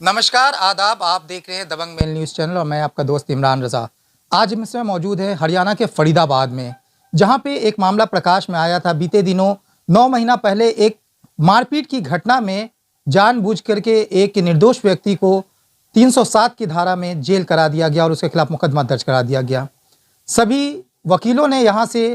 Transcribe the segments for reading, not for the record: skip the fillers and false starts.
नमस्कार, आदाब। आप देख रहे हैं दबंग मेल न्यूज़ चैनल और मैं आपका दोस्त इमरान रज़ा। आज हम इसमें मौजूद है हरियाणा के फरीदाबाद में, जहां पे एक मामला प्रकाश में आया था। बीते दिनों 9 महीना पहले एक मारपीट की घटना में जानबूझ करके एक निर्दोष व्यक्ति को 307 की धारा में जेल करा दिया गया और उसके खिलाफ मुकदमा दर्ज करा दिया गया। सभी वकीलों ने यहाँ से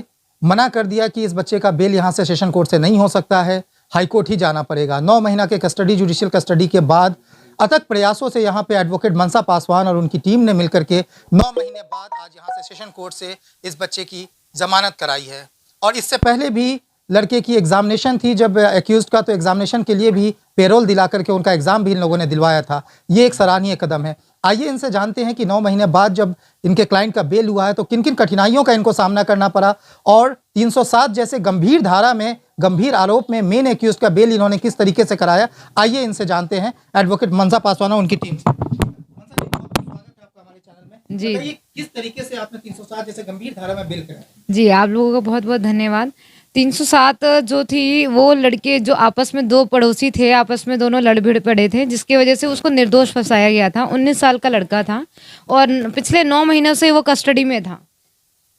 मना कर दिया कि इस बच्चे का बेल यहाँ से सेशन कोर्ट से नहीं हो सकता है, हाई कोर्ट ही जाना पड़ेगा। 9 महीना के कस्टडी, जुडिशियल कस्टडी के बाद अथक प्रयासों से यहाँ पे एडवोकेट मनसा पासवान और उनकी टीम ने मिलकर के 9 महीने बाद आज यहाँ से सेशन कोर्ट से इस बच्चे की जमानत कराई है। और इससे पहले भी लड़के की एग्जामिनेशन थी जब एक्यूज्ड का, तो एग्जामिनेशन के लिए भी पेरोल दिला करके उनका एग्जाम भी इन लोगों ने दिलवाया था। ये एक सराहनीय कदम है। आइए इनसे जानते हैं कि 9 महीने बाद जब इनके क्लाइंट का बेल हुआ है तो किन किन कठिनाइयों का इनको सामना करना पड़ा और 307 जैसे गंभीर धारा में, गंभीर आरोप में मेन एक्यूज्ड का बेल इन्होंने किस तरीके से कराया। आइए इनसे जानते हैं एडवोकेट मनसा पासवान और उनकी टीम से। मनसा जी, बहुत स्वागत है आपका हमारे चैनल में। जी, बताइए किस तरीके से आपने 307 जैसे गंभीर धारा में बेल कराया। जी, आप लोगों का बहुत बहुत धन्यवाद। 307 जो थी वो लड़के जो आपस में दो पड़ोसी थे, आपस में दोनों लड़ भिड़ पड़े थे, जिसकी वजह से उसको निर्दोष फंसाया गया था। 19 साल का लड़का था और पिछले 9 महीनों से वो कस्टडी में था।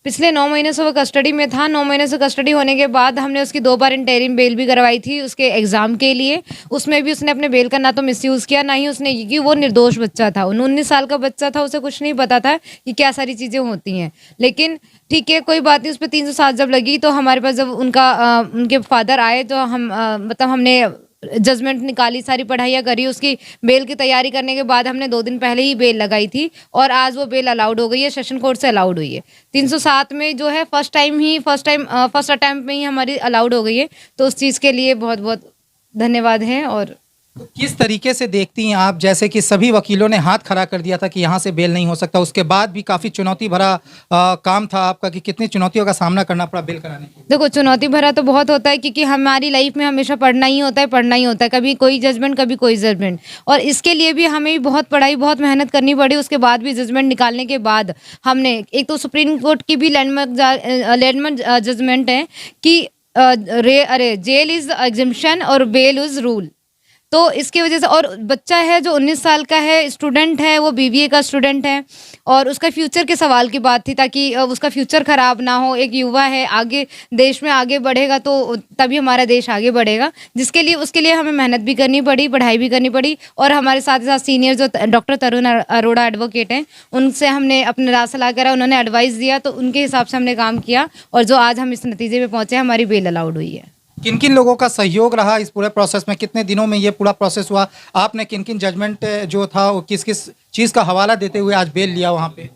9 महीने से कस्टडी होने के बाद हमने उसकी 2 बार इंटरिम बेल भी करवाई थी उसके एग्ज़ाम के लिए। उसमें भी उसने अपने बेल का ना तो मिसयूज़ किया, ना ही उसने, क्योंकि वो निर्दोष बच्चा था। 19 साल का बच्चा था, उसे कुछ नहीं पता था कि क्या सारी चीज़ें होती हैं। लेकिन ठीक है, कोई बात नहीं। उस पर 307 जब लगी तो हमारे पास जब उनके फादर आए तो हमने जजमेंट निकाली, सारी पढ़ाइयाँ करी। उसकी बेल की तैयारी करने के बाद हमने 2 दिन पहले ही बेल लगाई थी और आज वो बेल अलाउड हो गई है, सेशन कोर्ट से अलाउड हुई है। 307 में जो है फर्स्ट अटैम्प्ट में ही हमारी अलाउड हो गई है, तो उस चीज़ के लिए बहुत बहुत धन्यवाद है। और तो किस तरीके से देखती हैं आप, जैसे कि सभी वकीलों ने हाथ खड़ा कर दिया था कि यहाँ से बेल नहीं हो सकता, उसके बाद भी काफ़ी चुनौती भरा काम था आपका कि कितनी चुनौतियों का सामना करना पड़ा बेल कराने के लिए? देखो, चुनौती भरा तो बहुत होता है, क्योंकि हमारी लाइफ में हमेशा पढ़ना ही होता है। कभी कोई जजमेंट, कभी कोई जजमेंट, और इसके लिए भी हमें भी बहुत पढ़ाई, बहुत मेहनत करनी पड़ी। उसके बाद भी जजमेंट निकालने के बाद हमने, एक तो सुप्रीम कोर्ट की भी लैंडमार्क जजमेंट है कि जेल इज एग्जम्पशन और बेल इज रूल। तो इसकी वजह से, और बच्चा है जो 19 साल का है, स्टूडेंट है, वो बीबीए का स्टूडेंट है और उसका फ्यूचर के सवाल की बात थी, ताकि उसका फ्यूचर ख़राब ना हो। एक युवा है, आगे देश में आगे बढ़ेगा तो तभी हमारा देश आगे बढ़ेगा, जिसके लिए उसके लिए हमें मेहनत भी करनी पड़ी, पढ़ाई भी करनी पड़ी। और हमारे साथ ही साथ सीनियर जो डॉक्टर तरुण अरोड़ा एडवोकेट हैं, उनसे हमने अपने राय सलाह करा, उन्होंने एडवाइस दिया, तो उनके हिसाब से हमने काम किया और जो आज हम इस नतीजे पे पहुँचे, हमारी बेल अलाउड हुई है। किन किन लोगों का सहयोग रहा इस पूरे प्रोसेस में? कितने दिनों में ये पूरा प्रोसेस हुआ? आपने किन किन जजमेंट जो था वो किस किस चीज़ का हवाला देते हुए आज बेल लिया वहाँ पे?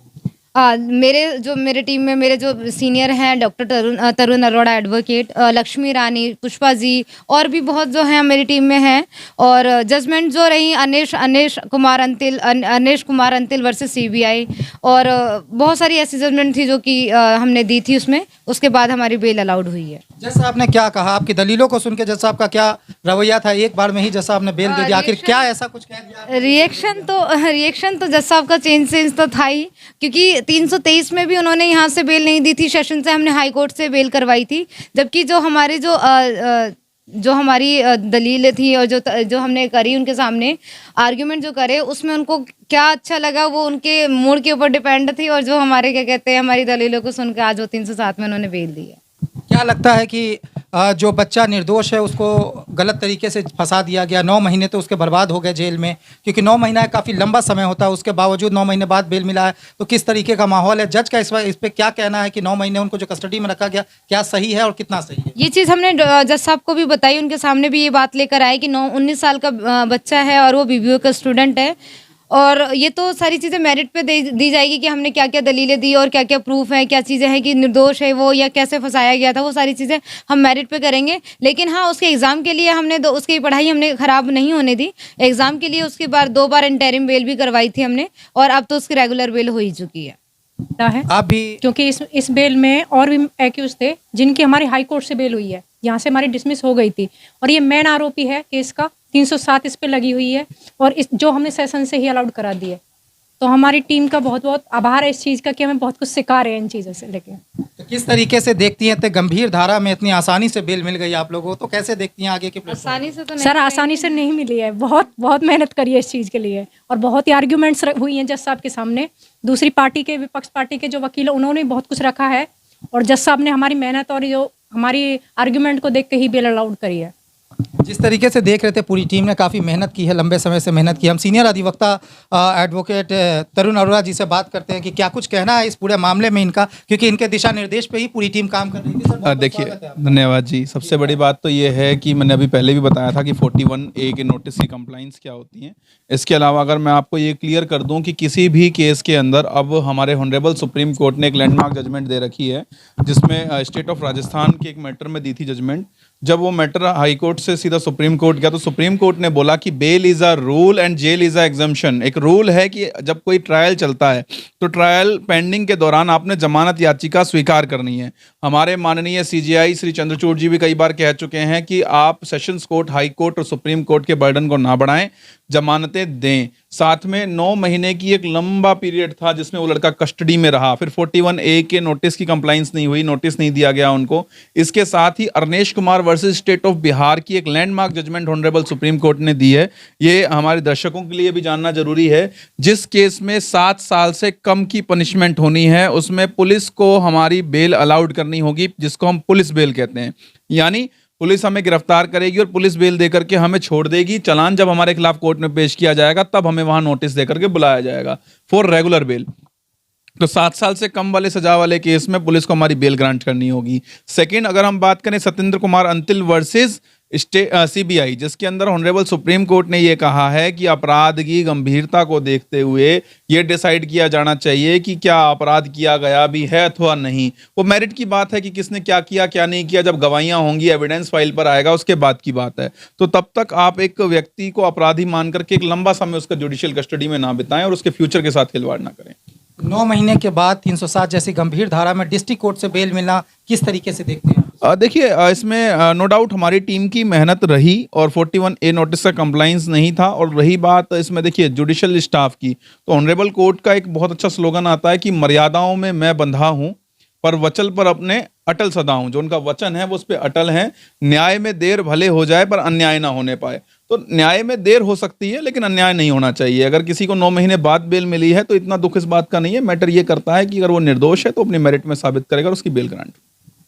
मेरे टीम में मेरे जो सीनियर हैं, डॉक्टर तरुण अरोड़ा एडवोकेट, लक्ष्मी रानी, पुष्पा जी, और भी बहुत जो हैं मेरी टीम में हैं। और जजमेंट जो रही अनेश कुमार अंतिल वर्सेस सीबीआई, और बहुत सारी ऐसी जजमेंट थी जो कि हमने दी थी उसमें। उसके बाद हमारी बेल अलाउड हुई है। जैसा आपने क्या कहा, आपकी दलीलों को सुन के जैसा आपका क्या रवैया था, एक बार में ही जैसा आपने बेल दे दिया, आखिर क्या ऐसा कुछ कह दिया? रिएक्शन तो जज साहब का चेंज तो था ही, क्योंकि 323 में भी उन्होंने यहाँ से बेल नहीं दी थी, सेशन से हमने हाई कोर्ट से बेल करवाई थी। जबकि जो हमारी दलीलें थी और जो हमने करी उनके सामने, आर्ग्यूमेंट जो करे, उसमें उनको क्या अच्छा लगा वो उनके मूड के ऊपर डिपेंड थी। और जो हमारे क्या कहते हैं, हमारी दलीलों को सुनकर आज वो 307 में उन्होंने बेल दी है। क्या लगता है कि जो बच्चा निर्दोष है उसको गलत तरीके से फंसा दिया गया? 9 महीने तो उसके बर्बाद हो गए जेल में, क्योंकि 9 महीना काफ़ी लंबा समय होता है, उसके बावजूद 9 महीने बाद बेल मिला है। तो किस तरीके का माहौल है? जज का इस पे क्या कहना है कि 9 महीने उनको जो कस्टडी में रखा गया, क्या सही है और कितना सही है? ये चीज़ हमने जज साहब को भी बताई, उनके सामने भी ये बात लेकर आए कि 19 साल का बच्चा है और वो बीबीए का स्टूडेंट है। और ये तो सारी चीज़ें मेरिट पे दी जाएगी कि हमने क्या क्या दलीलें दी और क्या क्या प्रूफ है, क्या चीज़ें हैं कि निर्दोष है वो या कैसे फंसाया गया था, वो सारी चीज़ें हम मेरिट पे करेंगे। लेकिन हाँ, उसके एग्ज़ाम के लिए हमने उसकी पढ़ाई हमने ख़राब नहीं होने दी। एग्ज़ाम के लिए उसके बाद 2 बार इंटरिम बेल भी करवाई थी हमने, और अब तो उसकी रेगुलर बेल हो ही चुकी है। आप भी, क्योंकि इस बेल में और भी एक्यूज थे जिनकी हमारी हाई कोर्ट से बेल हुई है, यहाँ से हमारी डिसमिस हो गई थी, और ये मेन आरोपी है केस का। 307 इस पे लगी हुई है और इस जो हमने सेशन से ही अलाउड करा दी है। तो हमारी टीम का बहुत बहुत आभार है इस चीज़ का कि हमें बहुत कुछ सिखा रहे हैं इन चीज़ों से लेके। तो किस तरीके से देखती हैं, इतने गंभीर धारा में इतनी आसानी से बेल मिल गई आप लोगों को, तो कैसे देखती हैं आगे के प्रोसेस? आसानी से तो नहीं सर आसानी से नहीं मिली है, बहुत बहुत मेहनत करी है इस चीज़ के लिए, और बहुत ही आर्ग्यूमेंट्स हुई हैं जज साहब के सामने। दूसरी पार्टी के, विपक्ष पार्टी के जो वकील हैं उन्होंने बहुत कुछ रखा है, और जज साहब ने हमारी मेहनत और जो हमारी आर्ग्यूमेंट को देख के ही बेल अलाउड करी है। जिस तरीके से देख रहे थे, पूरी टीम ने काफ़ी मेहनत की है, लंबे समय से मेहनत की। हम सीनियर अधिवक्ता एडवोकेट तरुण अरोड़ा जी से बात करते हैं कि क्या कुछ कहना है इस पूरे मामले में इनका, क्योंकि इनके दिशा निर्देश पे ही पूरी टीम काम कर रही थी। सर, बहुत देखिए, स्वागत है आपका। धन्यवाद जी। सबसे बड़ी बात तो ये है कि मैंने अभी पहले भी बताया था कि 41A के नोटिस की कंप्लाइंस क्या होती हैं। इसके अलावा अगर मैं आपको ये क्लियर कर दूं कि किसी भी केस के अंदर अब हमारे ऑनरेबल सुप्रीम कोर्ट ने एक लैंडमार्क जजमेंट दे रखी है, जिसमें स्टेट ऑफ राजस्थान के एक मैटर में दी थी जजमेंट। जब वो मैटर हाई कोर्ट से सीधा सुप्रीम कोर्ट गया तो सुप्रीम कोर्ट ने बोला कि bail is a rule and jail is a exemption. एक रूल है कि जब कोई ट्रायल चलता है तो ट्रायल पेंडिंग के दौरान आपने जमानत याचिका स्वीकार करनी है। हमारे माननीय CJI श्री चंद्रचूड़ जी भी कई बार कह चुके हैं कि आप सेशंस कोर्ट, हाई कोर्ट और सुप्रीम कोर्ट के बर्डन को ना बढ़ाएं, जमानतें दें। साथ में 9 महीने की एक लंबा पीरियड था जिसमें वो लड़का कस्टडी में रहा, फिर 41A के नोटिस की कंप्लाइंस नहीं हुई, नोटिस नहीं दिया गया उनको। इसके साथ ही Arnesh Kumar versus state of Bihar की एक landmark judgment honourable supreme court ने दी है। ये हमारे दर्शकों के लिए भी जानना जरूरी है। जिस केस में 7 साल से कम की पनिशमेंट होनी है उसमें पुलिस को हमारी बेल अलाउड करनी होगी, जिसको हम पुलिस बेल कहते हैं। यानी पुलिस हमें गिरफ्तार करेगी और पुलिस बेल देकर के हमें छोड़ देगी। चालान जब हमारे खिलाफ कोर्ट में पेश किया जाएगा तब हमें वहां नोटिस देकर के बुलाया जाएगा फॉर रेगुलर बेल। तो 7 साल से कम वाले सजा वाले केस में पुलिस को हमारी बेल ग्रांट करनी होगी। सेकंड, अगर हम बात करें सत्येंद्र कुमार अंतिल वर्सेस CBI, जिसके अंदर ऑनरेबल सुप्रीम कोर्ट ने ये कहा है कि अपराध की गंभीरता को देखते हुए ये डिसाइड किया जाना चाहिए कि क्या अपराध किया गया भी है अथवा नहीं। वो मेरिट की बात है कि किसने क्या किया क्या नहीं किया, जब गवाहियां होंगी, एविडेंस फाइल पर आएगा, उसके बाद की बात है। तो तब तक आप एक व्यक्ति को अपराधी मान करके एक लंबा समय उसका जुडिशियल कस्टडी में ना बिताएं और उसके फ्यूचर के साथ खिलवाड़ ना करें। 9 महीने के बाद 307 जैसी गंभीर धारा में डिस्ट्रिक्ट कोर्ट से बेल मिलना किस तरीके से देखते हैं? देखिए, इसमें नो डाउट हमारी टीम की मेहनत रही और 41A नोटिस का कंप्लाइंस नहीं था। और रही बात इसमें देखिए जुडिशियल स्टाफ की, तो ऑनरेबल कोर्ट का एक बहुत अच्छा स्लोगन आता है कि मर्यादाओं में मैं बंधा हूं पर वचन पर अपने अटल सदा हूं। जो उनका वचन है वो उस पर अटल है। न्याय में देर भले हो जाए पर अन्याय ना होने पाए। तो न्याय में देर हो सकती है लेकिन अन्याय नहीं होना चाहिए। अगर किसी को 9 महीने बाद बेल मिली है तो इतना दुख इस बात का नहीं है। मैटर ये करता है कि अगर वो निर्दोष है तो अपने मेरिट में साबित करेगा और उसकी बेल ग्रांट।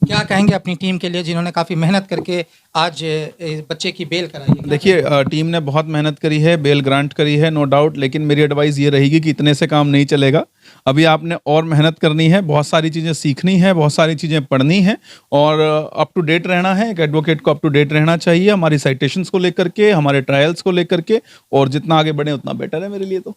क्या कहेंगे अपनी टीम के लिए जिन्होंने काफ़ी मेहनत करके आज इस बच्चे की बेल कराई है? देखिए, टीम ने बहुत मेहनत करी है, बेल ग्रांट करी है, नो डाउट। लेकिन मेरी एडवाइस ये रहेगी कि इतने से काम नहीं चलेगा। अभी आपने और मेहनत करनी है, बहुत सारी चीज़ें सीखनी है, बहुत सारी चीज़ें पढ़नी है और अप टू डेट रहना है। एक एडवोकेट को अप टू डेट रहना चाहिए हमारी साइटेशंस को लेकर के, हमारे ट्रायल्स को लेकर के, और जितना आगे बढ़े उतना बेटर है मेरे लिए। तो